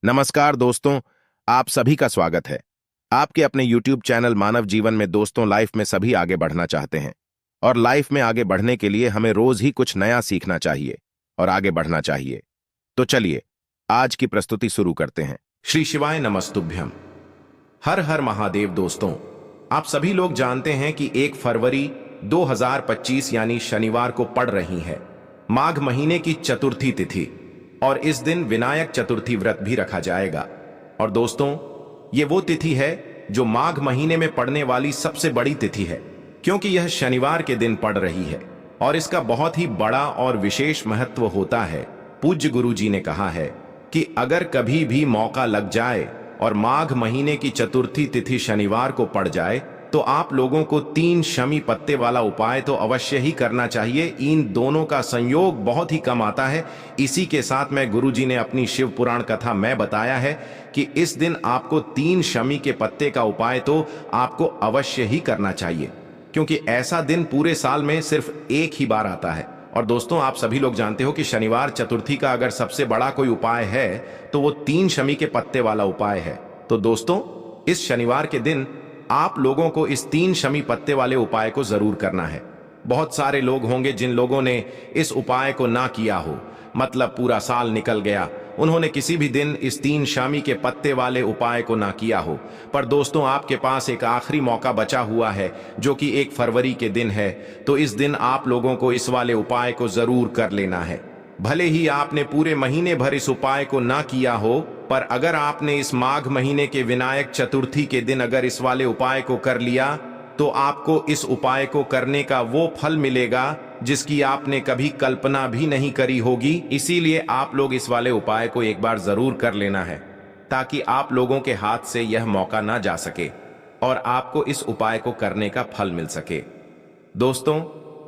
नमस्कार दोस्तों, आप सभी का स्वागत है। आपके अपने YouTube चैनल मानव जीवन में दोस्तों लाइफ में सभी आगे बढ़ना चाहते हैं और लाइफ में आगे बढ़ने के लिए हमें रोज ही कुछ नया सीखना चाहिए और आगे बढ़ना चाहिए। तो चलिए आज की प्रस्तुति शुरू करते हैं। श्री शिवाय नमस्तुभ्यम। हर हर महादेव। दोस्तों, आप सभी लोग जानते हैं कि 1 फरवरी 2025 यानी शनिवार को पड़ रही है माघ महीने की चतुर्थी तिथि और इस दिन विनायक चतुर्थी व्रत भी रखा जाएगा। और दोस्तों, ये वो तिथि है जो माघ महीने में पड़ने वाली सबसे बड़ी तिथि है, क्योंकि यह शनिवार के दिन पड़ रही है और इसका बहुत ही बड़ा और विशेष महत्व होता है। पूज्य गुरु जी ने कहा है कि अगर कभी भी मौका लग जाए और माघ महीने की चतुर्थी तिथि शनिवार को पड़ जाए तो आप लोगों को 3 शमी पत्ते वाला उपाय तो अवश्य ही करना चाहिए। इन दोनों का संयोग बहुत ही कम आता है। इसी के साथ में गुरुजी ने अपनी शिव पुराण कथा में बताया है कि इस दिन आपको 3 शमी के पत्ते का उपाय तो आपको अवश्य ही करना चाहिए, क्योंकि ऐसा दिन पूरे साल में सिर्फ एक ही बार आता है। और दोस्तों, आप सभी लोग जानते हो कि शनिवार चतुर्थी का अगर सबसे बड़ा कोई उपाय है तो वो 3 शमी के पत्ते वाला उपाय है। तो दोस्तों, इस शनिवार के दिन आप लोगों को इस 3 शमी पत्ते वाले उपाय को जरूर करना है। बहुत सारे लोग होंगे जिन लोगों ने इस उपाय को ना किया हो, मतलब पूरा साल निकल गया, उन्होंने किसी भी दिन इस 3 शमी के पत्ते वाले उपाय को ना किया हो। पर दोस्तों, आपके पास एक आखिरी मौका बचा हुआ है जो कि 1 फरवरी के दिन है। तो इस दिन आप लोगों को इस वाले उपाय को जरूर कर लेना है। भले ही आपने पूरे महीने भर इस उपाय को ना किया हो, पर अगर आपने इस माघ महीने के विनायक चतुर्थी के दिन अगर इस वाले उपाय को कर लिया तो आपको इस उपाय को करने का वो फल मिलेगा जिसकी आपने कभी कल्पना भी नहीं करी होगी। इसीलिए आप लोग इस वाले उपाय को एक बार जरूर कर लेना है, ताकि आप लोगों के हाथ से यह मौका ना जा सके और आपको इस उपाय को करने का फल मिल सके। दोस्तों,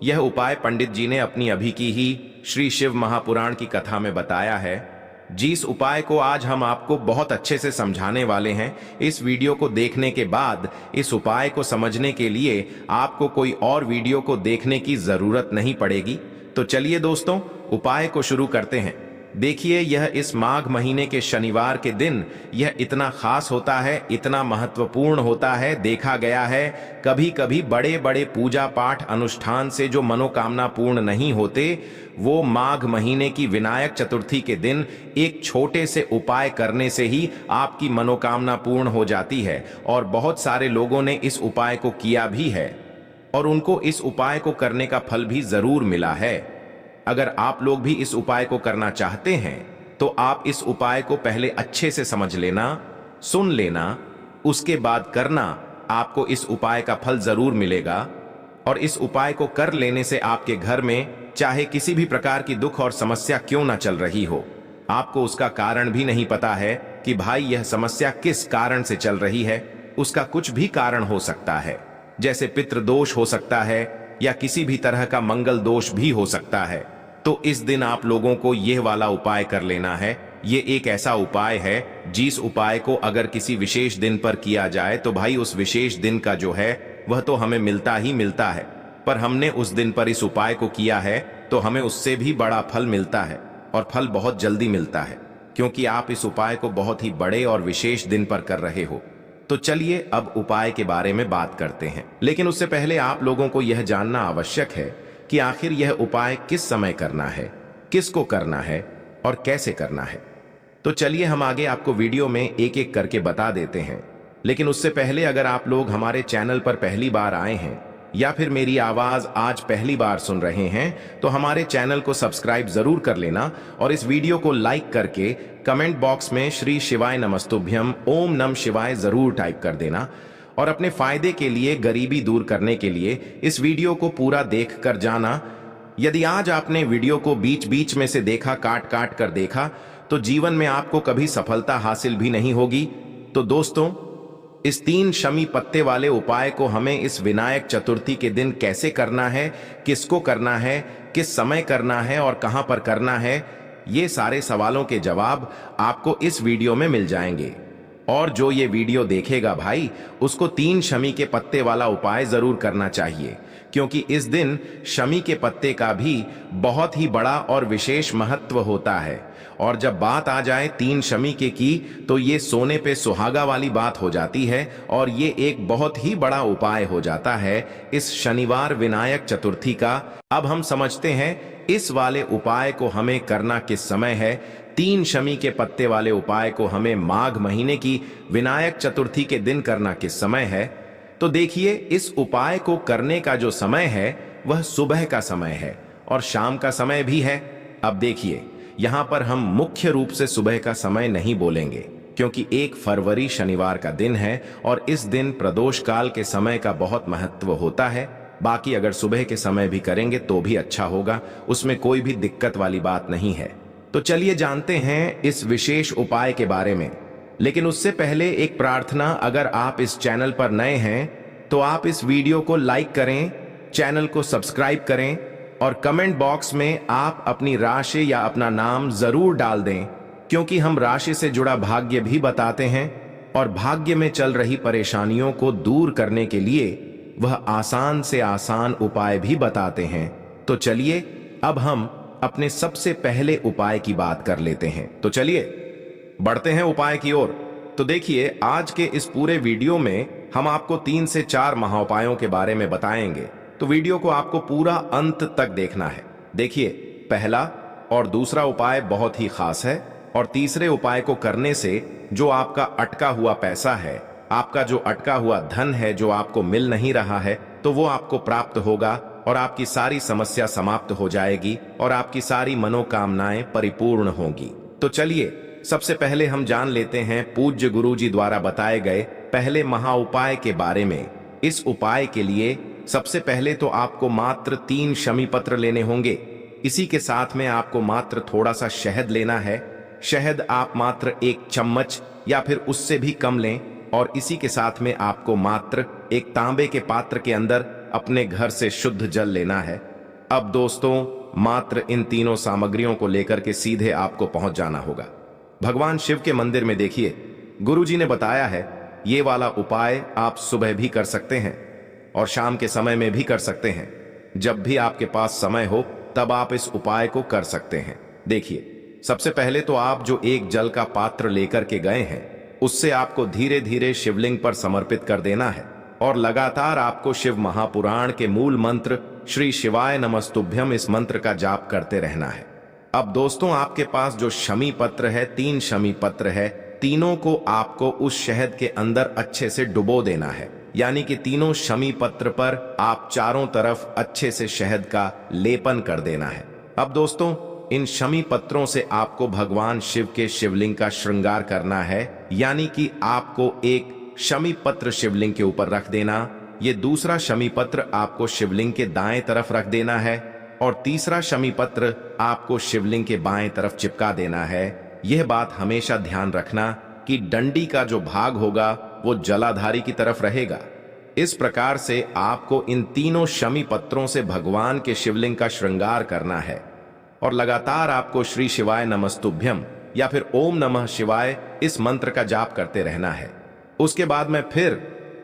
यह उपाय पंडित जी ने अपनी अभी की ही श्री शिव महापुराण की कथा में बताया है। जिस उपाय को आज हम आपको बहुत अच्छे से समझाने वाले हैं, इस वीडियो को देखने के बाद इस उपाय को समझने के लिए आपको कोई और वीडियो को देखने की जरूरत नहीं पड़ेगी। तो चलिए दोस्तों, उपाय को शुरू करते हैं। देखिए, यह इस माघ महीने के शनिवार के दिन यह इतना खास होता है, इतना महत्वपूर्ण होता है। देखा गया है कभी कभी बड़े बड़े पूजा पाठ अनुष्ठान से जो मनोकामना पूर्ण नहीं होते, वो माघ महीने की विनायक चतुर्थी के दिन एक छोटे से उपाय करने से ही आपकी मनोकामना पूर्ण हो जाती है। और बहुत सारे लोगों ने इस उपाय को किया भी है और उनको इस उपाय को करने का फल भी जरूर मिला है। अगर आप लोग भी इस उपाय को करना चाहते हैं तो आप इस उपाय को पहले अच्छे से समझ लेना, सुन लेना, उसके बाद करना। आपको इस उपाय का फल जरूर मिलेगा और इस उपाय को कर लेने से आपके घर में चाहे किसी भी प्रकार की दुख और समस्या क्यों ना चल रही हो, आपको उसका कारण भी नहीं पता है कि भाई यह समस्या किस कारण से चल रही है। उसका कुछ भी कारण हो सकता है, जैसे पितृदोष हो सकता है या किसी भी तरह का मंगल दोष भी हो सकता है। तो इस दिन आप लोगों को यह वाला उपाय कर लेना है। ये एक ऐसा उपाय है जिस उपाय को अगर किसी विशेष दिन पर किया जाए तो भाई उस विशेष दिन का जो है वह तो हमें मिलता ही मिलता है, पर हमने उस दिन पर इस उपाय को किया है तो हमें उससे भी बड़ा फल मिलता है और फल बहुत जल्दी मिलता है, क्योंकि आप इस उपाय को बहुत ही बड़े और विशेष दिन पर कर रहे हो। तो चलिए अब उपाय के बारे में बात करते हैं, लेकिन उससे पहले आप लोगों को यह जानना आवश्यक है कि आखिर यह उपाय किस समय करना है, किसको करना है और कैसे करना है। तो चलिए हम आगे आपको वीडियो में एक एक करके बता देते हैं। लेकिन उससे पहले अगर आप लोग हमारे चैनल पर पहली बार आए हैं या फिर मेरी आवाज आज पहली बार सुन रहे हैं तो हमारे चैनल को सब्सक्राइब जरूर कर लेना और इस वीडियो को लाइक करके कमेंट बॉक्स में श्री शिवाय नमस्तुभ्यम ओम नम शिवाय जरूर टाइप कर देना। और अपने फायदे के लिए, गरीबी दूर करने के लिए इस वीडियो को पूरा देख कर जाना। यदि आज आपने वीडियो को बीच बीच में से देखा, काट काट कर देखा, तो जीवन में आपको कभी सफलता हासिल भी नहीं होगी। तो दोस्तों, इस 3 शमी पत्ते वाले उपाय को हमें इस विनायक चतुर्थी के दिन कैसे करना है, किसको करना है, किस समय करना है और कहां पर करना है, ये सारे सवालों के जवाब आपको इस वीडियो में मिल जाएंगे। और जो ये वीडियो देखेगा भाई, उसको 3 शमी के पत्ते वाला उपाय जरूर करना चाहिए, क्योंकि इस दिन शमी के पत्ते का भी बहुत ही बड़ा और विशेष महत्व होता है। और जब बात आ जाए 3 शमी के की, तो ये सोने पे सुहागा वाली बात हो जाती है और ये एक बहुत ही बड़ा उपाय हो जाता है इस शनिवार विनायक चतुर्थी का। अब हम समझते हैं इस वाले उपाय को हमें करना किस समय है। 3 शमी के पत्ते वाले उपाय को हमें माघ महीने की विनायक चतुर्थी के दिन करना किस समय है। तो देखिए, इस उपाय को करने का जो समय है वह सुबह का समय है और शाम का समय भी है। अब देखिए, यहां पर हम मुख्य रूप से सुबह का समय नहीं बोलेंगे, क्योंकि 1 फरवरी शनिवार का दिन है और इस दिन प्रदोष काल के समय का बहुत महत्व होता है। बाकी अगर सुबह के समय भी करेंगे तो भी अच्छा होगा, उसमें कोई भी दिक्कत वाली बात नहीं है। तो चलिए जानते हैं इस विशेष उपाय के बारे में। लेकिन उससे पहले एक प्रार्थना, अगर आप इस चैनल पर नए हैं तो आप इस वीडियो को लाइक करें, चैनल को सब्सक्राइब करें और कमेंट बॉक्स में आप अपनी राशि या अपना नाम जरूर डाल दें, क्योंकि हम राशि से जुड़ा भाग्य भी बताते हैं और भाग्य में चल रही परेशानियों को दूर करने के लिए वह आसान से आसान उपाय भी बताते हैं। तो चलिए अब हम अपने सबसे पहले उपाय की बात कर लेते हैं। तो चलिए बढ़ते हैं उपाय की ओर। तो देखिए, आज के इस पूरे वीडियो में हम आपको 3 से 4 महाउपायों के बारे में बताएंगे, तो वीडियो को आपको पूरा अंत तक देखना है। देखिए, पहला और दूसरा उपाय बहुत ही खास है और तीसरे उपाय को करने से जो आपका अटका हुआ पैसा है, आपका जो अटका हुआ धन है, जो आपको मिल नहीं रहा है, तो वो आपको प्राप्त होगा और आपकी सारी समस्या समाप्त हो जाएगी और आपकी सारी मनोकामनाएं परिपूर्ण होंगी। तो चलिए सबसे पहले हम जान लेते हैं पूज्य गुरु जी द्वारा बताए गए पहले महाउपाय के बारे में। इस उपाय के लिए सबसे पहले तो आपको मात्र 3 शमी पत्र लेने होंगे। इसी के साथ में आपको मात्र थोड़ा सा शहद लेना है। शहद आप मात्र 1 चम्मच या फिर उससे भी कम लें और इसी के साथ में आपको मात्र एक तांबे के पात्र के अंदर अपने घर से शुद्ध जल लेना है। अब दोस्तों, मात्र इन तीनों सामग्रियों को लेकर के सीधे आपको पहुंच जाना होगा भगवान शिव के मंदिर में। देखिए, गुरुजी ने बताया है ये वाला उपाय आप सुबह भी कर सकते हैं और शाम के समय में भी कर सकते हैं। जब भी आपके पास समय हो तब आप इस उपाय को कर सकते हैं। देखिए, सबसे पहले तो आप जो एक जल का पात्र लेकर के गए हैं, उससे आपको धीरे धीरे शिवलिंग पर समर्पित कर देना है और लगातार आपको शिव महापुराण के मूल मंत्र श्री शिवाय नमस्तुभ्यम, इस मंत्र का जाप करते रहना है। अब दोस्तों, आपके पास जो शमी पत्र है, 3 शमी पत्र है, तीनों को आपको उस शहद के अंदर अच्छे से डुबो देना है। यानी कि तीनों शमी पत्र पर आप चारों तरफ अच्छे से शहद का लेपन कर देना है। अब दोस्तों, इन शमी पत्रों से आपको भगवान शिव के शिवलिंग का श्रृंगार करना है। यानी कि आपको एक शमी पत्र शिवलिंग के ऊपर रख देना, ये दूसरा शमी पत्र आपको शिवलिंग के दाएं तरफ रख देना है और तीसरा शमी पत्र आपको शिवलिंग के बाएं तरफ चिपका देना है। यह बात हमेशा ध्यान रखना कि डंडी का जो भाग होगा वो जलाधारी की तरफ रहेगा। इस प्रकार से आपको इन तीनों शमी पत्रों से भगवान के शिवलिंग का श्रृंगार करना है और लगातार आपको श्री शिवाय नमस्तुभ्यम या फिर ओम नमः शिवाय इस मंत्र का जाप करते रहना है। उसके बाद में फिर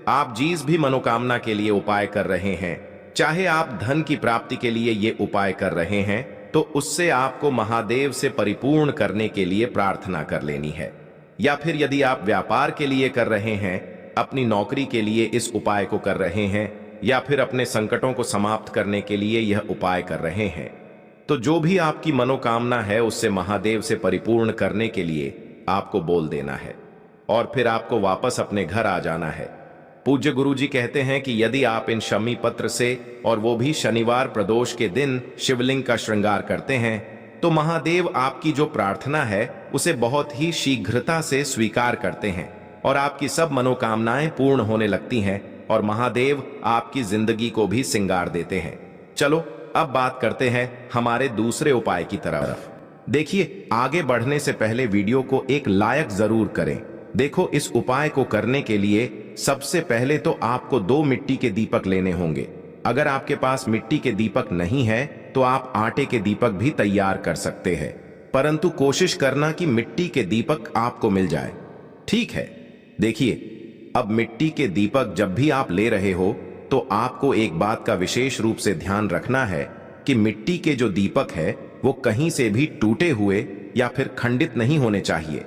आप जिस भी मनोकामना के लिए उपाय कर रहे हैं, चाहे आप धन की प्राप्ति के लिए ये उपाय कर रहे हैं, तो उससे आपको महादेव से परिपूर्ण करने के लिए प्रार्थना कर लेनी है। या फिर यदि आप व्यापार के लिए कर रहे हैं, अपनी नौकरी के लिए इस उपाय को कर रहे हैं, या फिर अपने संकटों को समाप्त करने के लिए यह उपाय कर रहे हैं, तो जो भी आपकी मनोकामना है उससे महादेव से परिपूर्ण करने के लिए आपको बोल देना है और फिर आपको वापस अपने घर आ जाना है। पूज्य गुरुजी कहते हैं कि यदि आप इन शमी पत्र से और वो भी शनिवार प्रदोष के दिन शिवलिंग का श्रृंगार करते हैं, तो महादेव आपकी जो प्रार्थना है उसे बहुत ही शीघ्रता से स्वीकार करते हैं और आपकी सब मनोकामनाएं पूर्ण होने लगती हैं और महादेव आपकी जिंदगी को भी सिंगार देते हैं। चलो अब बात करते हैं हमारे दूसरे उपाय की तरफ। देखिए, आगे बढ़ने से पहले वीडियो को एक लाइक जरूर करें। देखो, इस उपाय को करने के लिए सबसे पहले तो आपको 2 मिट्टी के दीपक लेने होंगे। अगर आपके पास मिट्टी के दीपक नहीं है तो आप आटे के दीपक भी तैयार कर सकते हैं, परंतु कोशिश करना कि मिट्टी के दीपक आपको मिल जाए। ठीक है, देखिए, अब मिट्टी के दीपक जब भी आप ले रहे हो तो आपको एक बात का विशेष रूप से ध्यान रखना है कि मिट्टी के जो दीपक है वो कहीं से भी टूटे हुए या फिर खंडित नहीं होने चाहिए।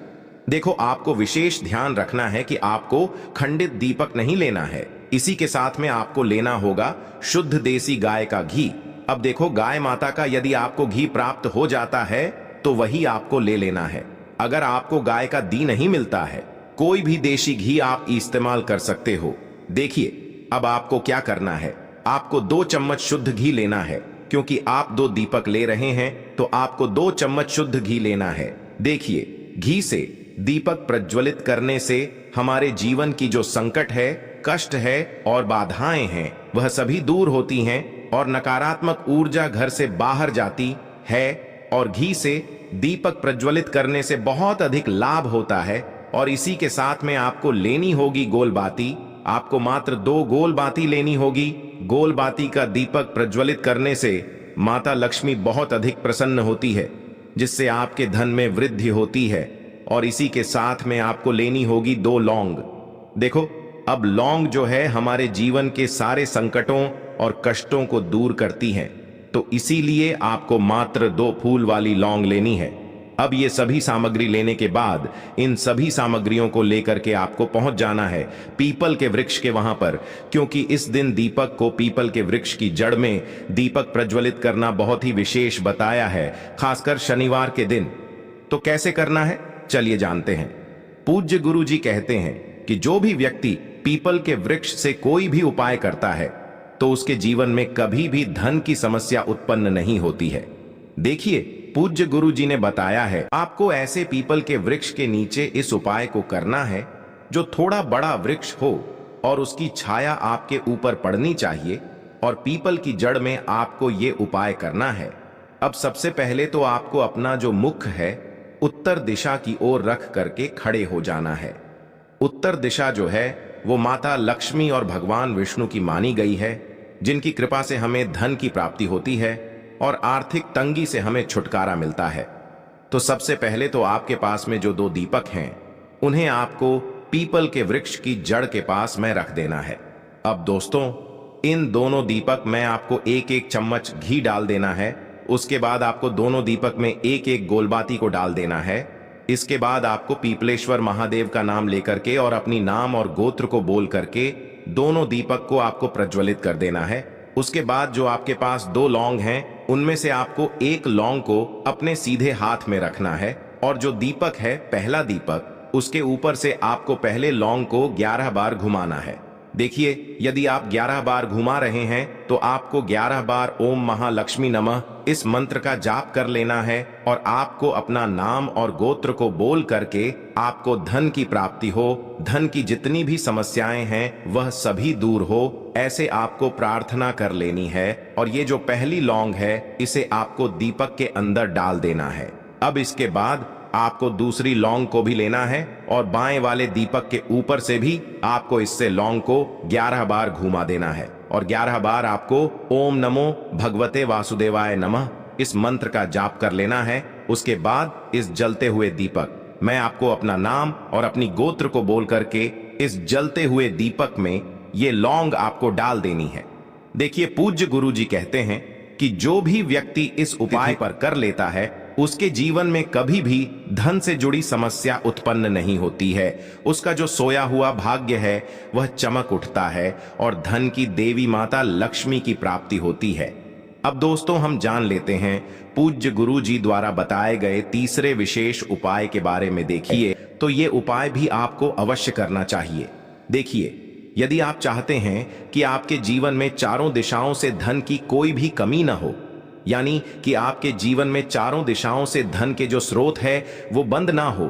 देखो, आपको विशेष ध्यान रखना है कि आपको खंडित दीपक नहीं लेना है। इसी के साथ में आपको लेना होगा शुद्ध देसी गाय का घी। अब देखो, गाय माता का यदि आपको घी प्राप्त हो जाता है तो वही आपको ले लेना है। अगर आपको गाय का घी नहीं मिलता है, कोई भी देशी घी आप इस्तेमाल कर सकते हो। देखिए, अब आपको क्या करना है, आपको 2 चम्मच शुद्ध घी लेना है। क्योंकि आप 2 दीपक ले रहे हैं तो आपको 2 चम्मच शुद्ध घी लेना है। देखिए, घी से दीपक प्रज्वलित करने से हमारे जीवन की जो संकट है, कष्ट है और बाधाएं हैं, वह सभी दूर होती हैं और नकारात्मक ऊर्जा घर से बाहर जाती है। और घी से दीपक प्रज्वलित करने से बहुत अधिक लाभ होता है। और इसी के साथ में आपको लेनी होगी गोल बाती। आपको मात्र 2 गोल बाती लेनी होगी। गोल बाती का दीपक प्रज्वलित करने से माता लक्ष्मी बहुत अधिक प्रसन्न होती है, जिससे आपके धन में वृद्धि होती है। और इसी के साथ में आपको लेनी होगी 2 लौंग। देखो, अब लौंग जो है हमारे जीवन के सारे संकटों और कष्टों को दूर करती है, तो इसीलिए आपको मात्र 2 फूल वाली लौंग लेनी है। अब ये सभी सामग्री लेने के बाद इन सभी सामग्रियों को लेकर के आपको पहुंच जाना है पीपल के वृक्ष के वहां पर, क्योंकि इस दिन दीपक को पीपल के वृक्ष की जड़ में दीपक प्रज्वलित करना बहुत ही विशेष बताया है, खासकर शनिवार के दिन। तो कैसे करना है, चलिए जानते हैं। पूज्य गुरु जी कहते हैं कि जो भी व्यक्ति पीपल के वृक्ष से कोई भी उपाय करता है तो उसके जीवन में कभी भी धन की समस्या उत्पन्न नहीं होती है। देखिए, पूज्य गुरु जी ने बताया है आपको ऐसे पीपल के वृक्ष के नीचे इस उपाय को करना है जो थोड़ा बड़ा वृक्ष हो और उसकी छाया आपके ऊपर पड़नी चाहिए। और पीपल की जड़ में आपको ये उपाय करना है। अब सबसे पहले तो आपको अपना जो मुख है उत्तर दिशा की ओर रख करके खड़े हो जाना है। उत्तर दिशा जो है वो माता लक्ष्मी और भगवान विष्णु की मानी गई है, जिनकी कृपा से हमें धन की प्राप्ति होती है और आर्थिक तंगी से हमें छुटकारा मिलता है। तो सबसे पहले तो आपके पास में जो 2 दीपक हैं उन्हें आपको पीपल के वृक्ष की जड़ के पास में रख देना है। अब दोस्तों, इन दोनों दीपक में आपको 1-1 चम्मच घी डाल देना है। उसके बाद आपको दोनों दीपक में 1-1 गोलबाती को डाल देना है। इसके बाद आपको पीपलेश्वर महादेव का नाम लेकर के और अपनी नाम और गोत्र को बोल करके दोनों दीपक को आपको प्रज्वलित कर देना है। उसके बाद जो आपके पास 2 लौंग हैं उनमें से आपको 1 लौंग को अपने सीधे हाथ में रखना है और जो दीपक है, पहला दीपक, उसके ऊपर से आपको पहले लौंग को 11 बार घुमाना है। देखिए, यदि आप 11 बार घुमा रहे हैं तो आपको 11 बार ओम महालक्ष्मी नमः इस मंत्र का जाप कर लेना है और आपको अपना नाम और गोत्र को बोल करके आपको धन की प्राप्ति हो, धन की जितनी भी समस्याएं हैं वह सभी दूर हो, ऐसे आपको प्रार्थना कर लेनी है। और ये जो पहली लौंग है इसे आपको दीपक के अंदर डाल देना है। अब इसके बाद आपको दूसरी लौंग को भी लेना है और बाएं वाले दीपक के ऊपर से भी आपको इससे लौंग को 11 बार घुमा देना है और 11 बार आपको ओम नमो भगवते वासुदेवाय नमः इस मंत्र का जाप कर लेना है। उसके बाद इस जलते हुए दीपक, मैं आपको अपना नाम और अपनी गोत्र को बोल करके इस जलते हुए दीपक में ये लौंग आपको डाल देनी है। देखिए, पूज्य गुरु जी कहते हैं कि जो भी व्यक्ति इस उपाय पर कर लेता है उसके जीवन में कभी भी धन से जुड़ी समस्या उत्पन्न नहीं होती है। उसका जो सोया हुआ भाग्य है वह चमक उठता है और धन की देवी माता लक्ष्मी की प्राप्ति होती है। अब दोस्तों, हम जान लेते हैं पूज्य गुरु जी द्वारा बताए गए तीसरे विशेष उपाय के बारे में। देखिए, तो ये उपाय भी आपको अवश्य करना चाहिए। देखिए, यदि आप चाहते हैं कि आपके जीवन में चारों दिशाओं से धन की कोई भी कमी न हो, यानी कि आपके जीवन में चारों दिशाओं से धन के जो स्रोत है वो बंद ना हो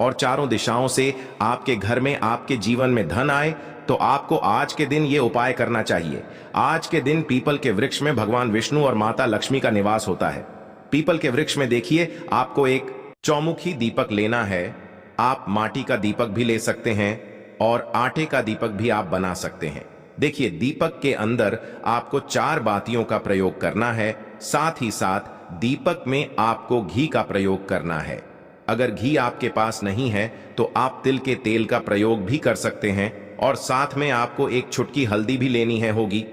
और चारों दिशाओं से आपके घर में, आपके जीवन में धन आए, तो आपको आज के दिन ये उपाय करना चाहिए। आज के दिन पीपल के वृक्ष में भगवान विष्णु और माता लक्ष्मी का निवास होता है। पीपल के वृक्ष में देखिए, आपको एक चौमुखी दीपक लेना है। आप माटी का दीपक भी ले सकते हैं और आटे का दीपक भी आप बना सकते हैं। देखिए, दीपक के अंदर आपको 4 बातियों का प्रयोग करना है। साथ ही साथ दीपक में आपको घी का प्रयोग करना है। अगर घी आपके पास नहीं है तो आप तिल के तेल का प्रयोग भी कर सकते हैं और साथ में आपको एक चुटकी हल्दी भी लेनी है होगी।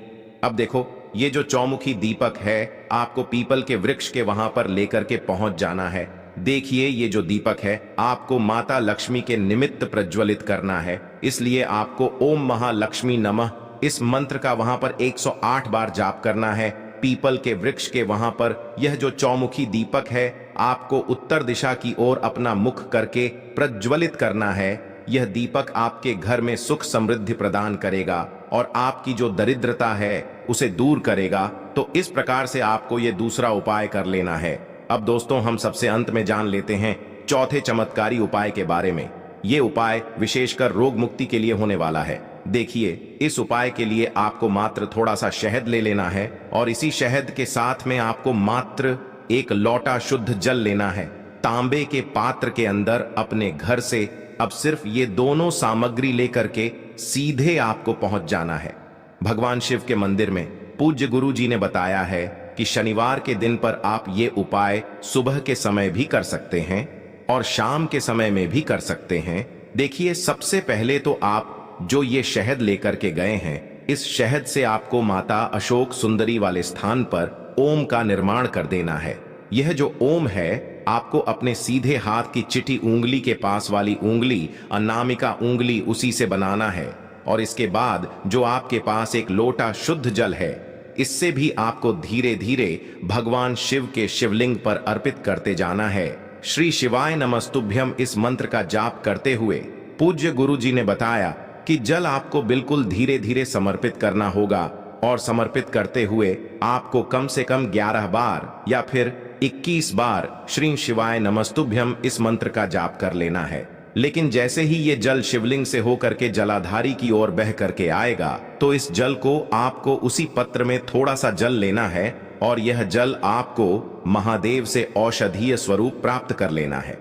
अब देखो, ये जो चौमुखी दीपक है आपको पीपल के वृक्ष के वहां पर लेकर के पहुंच जाना है। देखिए, ये जो दीपक है आपको माता लक्ष्मी के निमित्त प्रज्वलित करना है, इसलिए आपको ओम महालक्ष्मी नमः इस मंत्र का वहां पर 108 बार जाप करना है। पीपल के वृक्ष के वहां पर यह जो चौमुखी दीपक है आपको उत्तर दिशा की ओर अपना मुख करके प्रज्वलित करना है। यह दीपक आपके घर में सुख समृद्धि प्रदान करेगा और आपकी जो दरिद्रता है उसे दूर करेगा। तो इस प्रकार से आपको यह दूसरा उपाय कर लेना है। अब दोस्तों, हम सबसे अंत में जान लेते हैं चौथे चमत्कारी उपाय के बारे में। ये उपाय विशेषकर रोग मुक्ति के लिए होने वाला है। देखिए, इस उपाय के लिए आपको मात्र थोड़ा सा शहद ले लेना है और इसी शहद के साथ में आपको मात्र एक लोटा शुद्ध जल लेना है। तांबे के पात्र के अंदर अपने घर से अब सिर्फ ये दोनों सामग्री लेकर के सीधे आपको पहुंच जाना है भगवान शिव के मंदिर में। पूज्य गुरु जी ने बताया है कि शनिवार के दिन पर आप ये उपाय सुबह के समय भी कर सकते हैं और शाम के समय में भी कर सकते हैं। देखिए, सबसे पहले तो आप जो ये शहद लेकर के गए हैं, इस शहद से आपको माता अशोक सुंदरी वाले स्थान पर ओम का निर्माण कर देना है। यह जो ओम है आपको अपने सीधे हाथ की चिटी उंगली के पास वाली उंगली, अनामिका उंगली, उसी से बनाना है। और इसके बाद जो आपके पास एक लोटा शुद्ध जल है, इससे भी आपको धीरे धीरे भगवान शिव के शिवलिंग पर अर्पित करते जाना है। श्री शिवाय नमस्तुभ्यम इस मंत्र का जाप करते हुए पूज्य गुरु जी ने बताया कि जल आपको बिल्कुल धीरे धीरे समर्पित करना होगा और समर्पित करते हुए आपको कम से कम 11 बार या फिर 21 बार श्री शिवाय नमस्तुभ्यम इस मंत्र का जाप कर लेना है। लेकिन जैसे ही ये जल शिवलिंग से होकर के जलाधारी की ओर बह करके आएगा तो इस जल को आपको उसी पत्र में थोड़ा सा जल लेना है और यह जल आपको महादेव से औषधीय स्वरूप प्राप्त कर लेना है।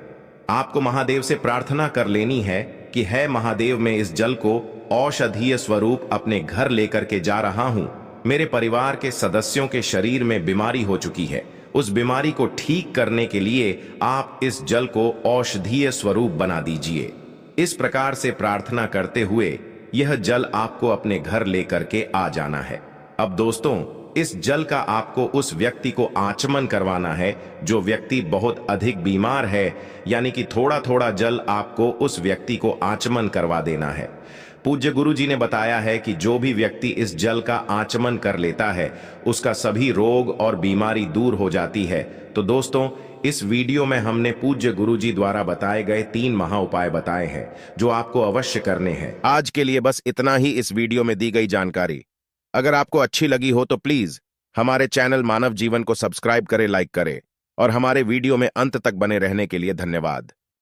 आपको महादेव से प्रार्थना कर लेनी है कि है महादेव, मैं इस जल को औषधीय स्वरूप अपने घर लेकर के जा रहा हूं। मेरे परिवार के सदस्यों के शरीर में बीमारी हो चुकी है, उस बीमारी को ठीक करने के लिए आप इस जल को औषधीय स्वरूप बना दीजिए। इस प्रकार से प्रार्थना करते हुए यह जल आपको अपने घर लेकर के आ जाना है। अब दोस्तों, इस जल का आपको उस व्यक्ति को आचमन करवाना है जो व्यक्ति बहुत अधिक बीमार है, यानी कि थोड़ा थोड़ा जल आपको उस व्यक्ति को आचमन करवा देना है। पूज्य गुरु जी ने बताया है कि जो भी व्यक्ति इस जल का आचमन कर लेता है उसका सभी रोग और बीमारी दूर हो जाती है। तो दोस्तों, इस वीडियो में हमने पूज्य गुरु जी द्वारा बताए गए 3 महा उपाय बताए हैं जो आपको अवश्य करने हैं। आज के लिए बस इतना ही इस वीडियो में दी गई जानकारी। अगर आपको अच्छी लगी हो तो प्लीज हमारे चैनल मानव जीवन को सब्सक्राइब करें, लाइक करें और हमारे वीडियो में अंत तक बने रहने के लिए धन्यवाद।